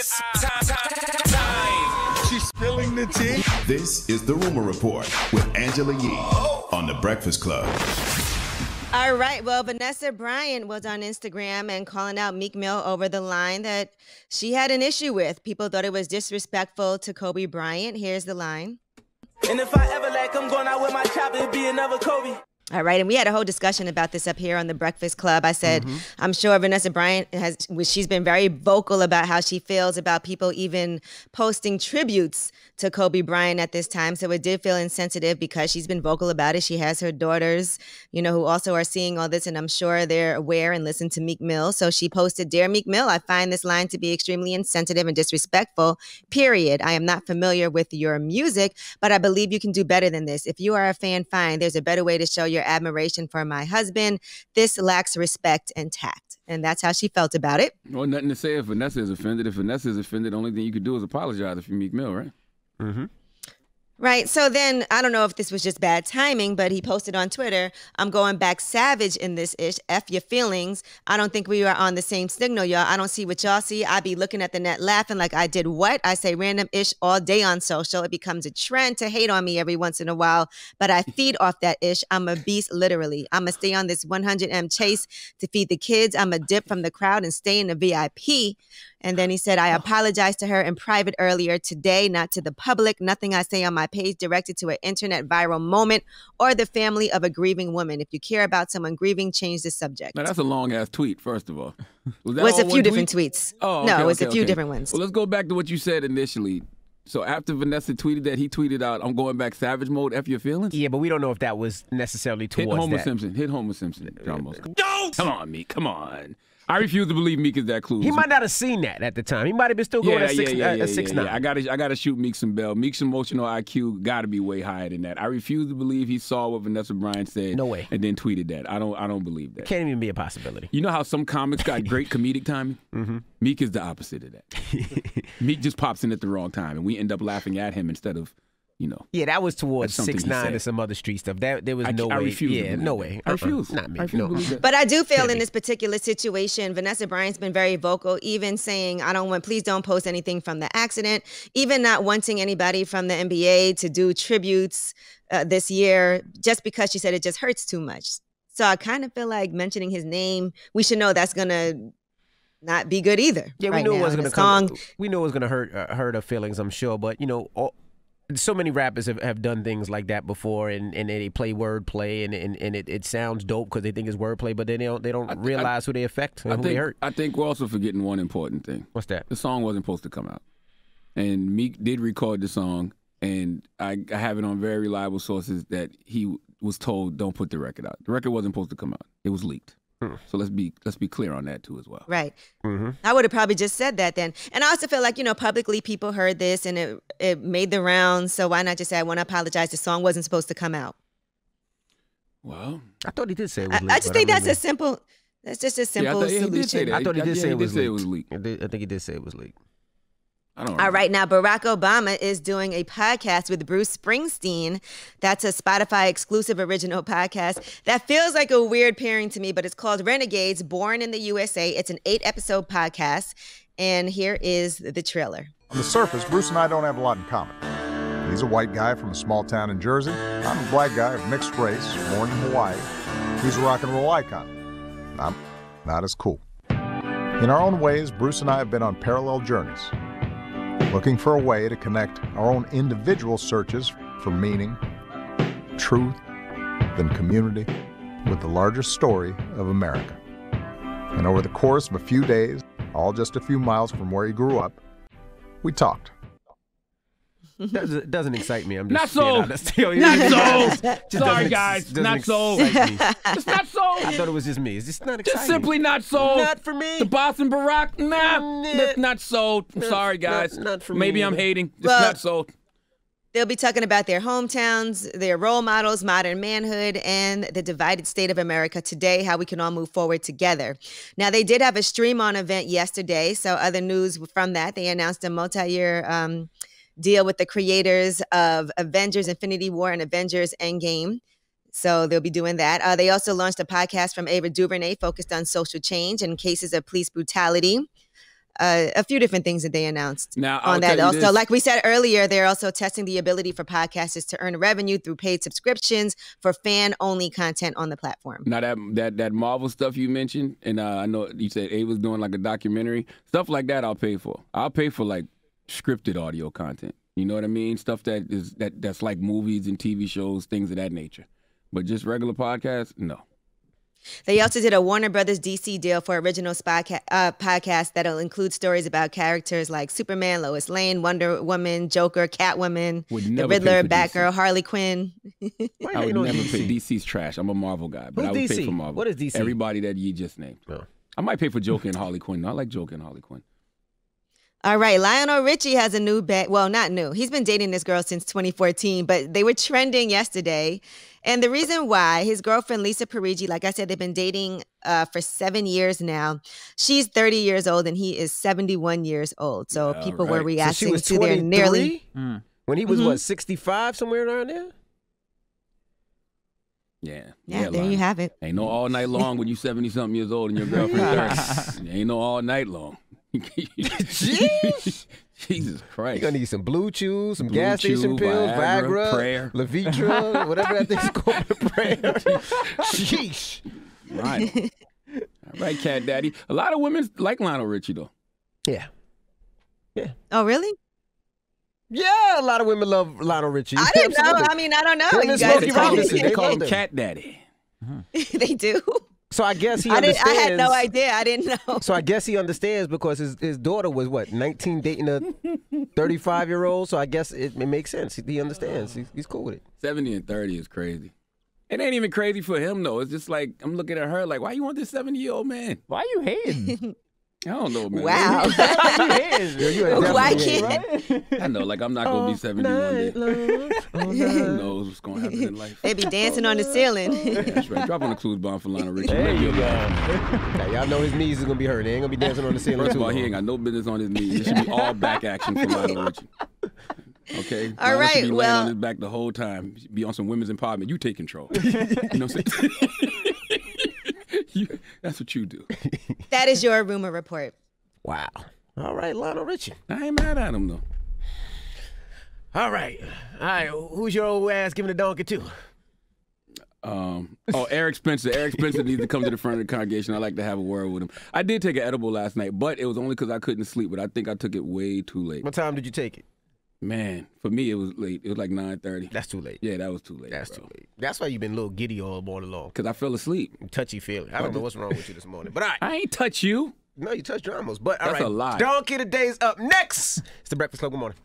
It's time. She's spilling the tea. This is The Rumor Report with Angela Yee on The Breakfast Club. All right. Well, Vanessa Bryant was on Instagram and calling out Meek Mill over the line that she had an issue with. People thought it was disrespectful to Kobe Bryant. Here's the line. And if I ever like, I'm going out with my chopper, it'd be another Kobe. All right, and we had a whole discussion about this up here on the Breakfast Club. I said, I'm sure Vanessa Bryant she's been very vocal about how she feels about people even posting tributes to Kobe Bryant at this time. So it did feel insensitive because she's been vocal about it. She has her daughters, who also are seeing all this, and I'm sure they're aware and listen to Meek Mill. So she posted, "Dear Meek Mill, I find this line to be extremely insensitive and disrespectful, period. I am not familiar with your music, but I believe you can do better than this. If you are a fan, fine. There's a better way to show your admiration for my husband. This lacks respect and tact." And that's how she felt about it. Well, nothing to say if Vanessa is offended. If Vanessa is offended, the only thing you could do is apologize if you're Meek Mill, right? Mm-hmm. Right. So then, I don't know if this was just bad timing, but he posted on Twitter, "I'm going back savage in this ish. F your feelings. I don't think we are on the same signal, y'all. I don't see what y'all see. I be looking at the net laughing like I did what? I say random ish all day on social. It becomes a trend to hate on me every once in a while, but I feed off that ish. I'm a beast, literally. I'm going to stay on this 100M chase to feed the kids. I'm a dip from the crowd and stay in the VIP." And then he said, "I apologized to her in private earlier today, not to the public. Nothing I say on my page directed to an internet viral moment or the family of a grieving woman. If you care about someone grieving, change the subject." Now, that's a long-ass tweet, first of all. Was It was a few different tweets. Oh, okay, no, it was okay, a few okay. different ones. Well, let's go back to what you said initially. So after Vanessa tweeted that, he tweeted out, "I'm going back savage mode, F your feelings"? Yeah, but we don't know if that was necessarily towards Hit Homer that. Simpson. Hit Homer Simpson. Come on, Meek. Come on. I refuse to believe Meek is that clueless. He might not have seen that at the time. He might have been still going at 6'9". I gotta shoot Meek some bell. Meek's emotional IQ got to be way higher than that. I refuse to believe he saw what Vanessa Bryant said. No way. And then tweeted that. I don't believe that. Can't even be a possibility. You know how some comics got great comedic timing? Mm-hmm. Meek is the opposite of that. Meek just pops in at the wrong time, and we end up laughing at him instead of, Yeah, that was towards That's something he 6'9" said. and some other street stuff. There was no way. I refuse to Yeah, believe no that. way. I refuse. Not me. I refuse No. to believe that. But I do feel Can't in be. this particular situation, Vanessa Bryant's been very vocal, even saying, please don't post anything from the accident, even not wanting anybody from the NBA to do tributes this year, just because she said it just hurts too much. So I kind of feel like mentioning his name, we should know that's going to not be good either. Yeah, we knew it was going to come. We knew it was going to hurt her feelings, I'm sure. But, so many rappers have done things like that before, and they play wordplay, and it sounds dope because they think it's wordplay, but they don't realize who they affect and who they hurt. I think we're also forgetting one important thing. What's that? The song wasn't supposed to come out, and Meek did record the song, and I have it on very reliable sources that he was told don't put the record out. The record wasn't supposed to come out. It was leaked. So let's be clear on that too as well. Right. Mm-hmm. I would have probably just said that then. And I also feel like, publicly people heard this and it made the rounds. So why not just say, I want to apologize. The song wasn't supposed to come out. Well, I thought he did say it was leaked. I just think that's just a simple He did say solution. that. I thought he did say it was leaked. I think he did say it was leaked. I don't All right, now Barack Obama is doing a podcast with Bruce Springsteen. That's a Spotify exclusive original podcast. That feels like a weird pairing to me, but it's called Renegades, Born in the USA. It's an 8-episode podcast, and here is the trailer. On the surface, Bruce and I don't have a lot in common. He's a white guy from a small town in Jersey. I'm a black guy of mixed race, born in Hawaii. He's a rock and roll icon. I'm not as cool. In our own ways, Bruce and I have been on parallel journeys, looking for a way to connect our own individual searches for meaning, truth, then community with the larger story of America. And over the course of a few days, all just a few miles from where he grew up, we talked. Doesn't excite me. I'm Not just so. not so. Sorry, guys. Not so. It's not so. I thought it was just me. It's just not exciting. Just simply not so. Not for me. The Boston Barack, that's not so. I'm sorry, guys. Not for me. Maybe I'm hating. It's Well, not so. They'll be talking about their hometowns, their role models, modern manhood, and the divided state of America today, how we can all move forward together. Now, they did have a stream-on event yesterday, so other news from that, they announced a multi-year deal with the creators of Avengers Infinity War and Avengers Endgame. So they'll be doing that. They also launched a podcast from Ava DuVernay focused on social change and cases of police brutality. a few different things that they announced Now, I'll on that. tell you Also, this. like we said earlier, they're also testing the ability for podcasters to earn revenue through paid subscriptions for fan-only content on the platform. Now that Marvel stuff you mentioned, and I know you said A was doing like a documentary, stuff like that. I'll pay for. I'll pay for like scripted audio content. You know what I mean? Stuff that's like movies and TV shows, things of that nature. But just regular podcasts, no. They also did a Warner Brothers DC deal for original podcast that'll include stories about characters like Superman, Lois Lane, Wonder Woman, Joker, Catwoman, the Riddler, Batgirl, Harley Quinn. I would never pay. DC's trash. I'm a Marvel guy, but I would pay for Marvel. What is DC? Everybody that you just named. Oh. I might pay for Joker and Harley Quinn. I like Joker and Harley Quinn. All right, Lionel Richie has a new well, not new. He's been dating this girl since 2014, but they were trending yesterday. And the reason why, his girlfriend, Lisa Parigi, like I said, they've been dating for 7 years now. She's 30 years old and he is 71 years old. So people were reacting to their nearly... When he was, what, 65, somewhere around there? Yeah, there you have it. Ain't no all night long when you 70-something years old and your girlfriend 30. Ain't no all night long. Jeez. Jesus Christ. You're going to need some Blue Chew, some gas station pills, Viagra, prayer. Levitra, whatever that thing's called, prayer. Sheesh. Right. All right, Cat Daddy. A lot of women like Lionel Richie, though. Yeah. Oh, really? Yeah, a lot of women love Lionel Richie. I didn't know. I mean, I don't know. Him You and guys Smokey tell me. Robinson, They call him them. Cat Daddy. They do? So I guess he I understands. had no idea. I didn't know. So I guess he understands because his daughter was, what, 19 dating a 35-year-old? So I guess it makes sense. He understands. He's cool with it. 70 and 30 is crazy. It ain't even crazy for him, though. It's just like, I'm looking at her like, why you want this 70-year-old man? Why you hating? I don't know, man. Wow. Why can't? I know, like, I'm not going to be 71 yet. Who knows what's going to happen in life? They be dancing on the ceiling. That's right. Drop on the clues bomb for Lionel Richie. There you go. Now, y'all know his knees is going to be hurt. They ain't going to be dancing on the ceiling First too of all, he long. ain't got no business on his knees. It should be all back action for Lionel Richie. Okay? All Lionel right, should be laying well- on his back the whole time. Be on some women's empowerment. You take control. You know what I'm saying? That's what you do. That is your rumor report. Wow. All right, Lionel Richie. I ain't mad at him, though. All right. Who's your old ass giving the donkey to? Eric Spencer. Eric Spencer needs to come to the front of the congregation. I'd like to have a word with him. I did take an edible last night, but it was only because I couldn't sleep, but I think I took it way too late. What time did you take it? Man, for me, it was late. It was like 9:30. That's too late. Yeah, that was too late. That's too late. That's why you've been a little giddy all morning long. Because I fell asleep. Touchy feeling. I don't know what's wrong with you this morning. But all right. I ain't touch you. No, you touched dramas. But all right. That's a lie. Donkey of the Day's up next. It's the Breakfast Club. Good morning.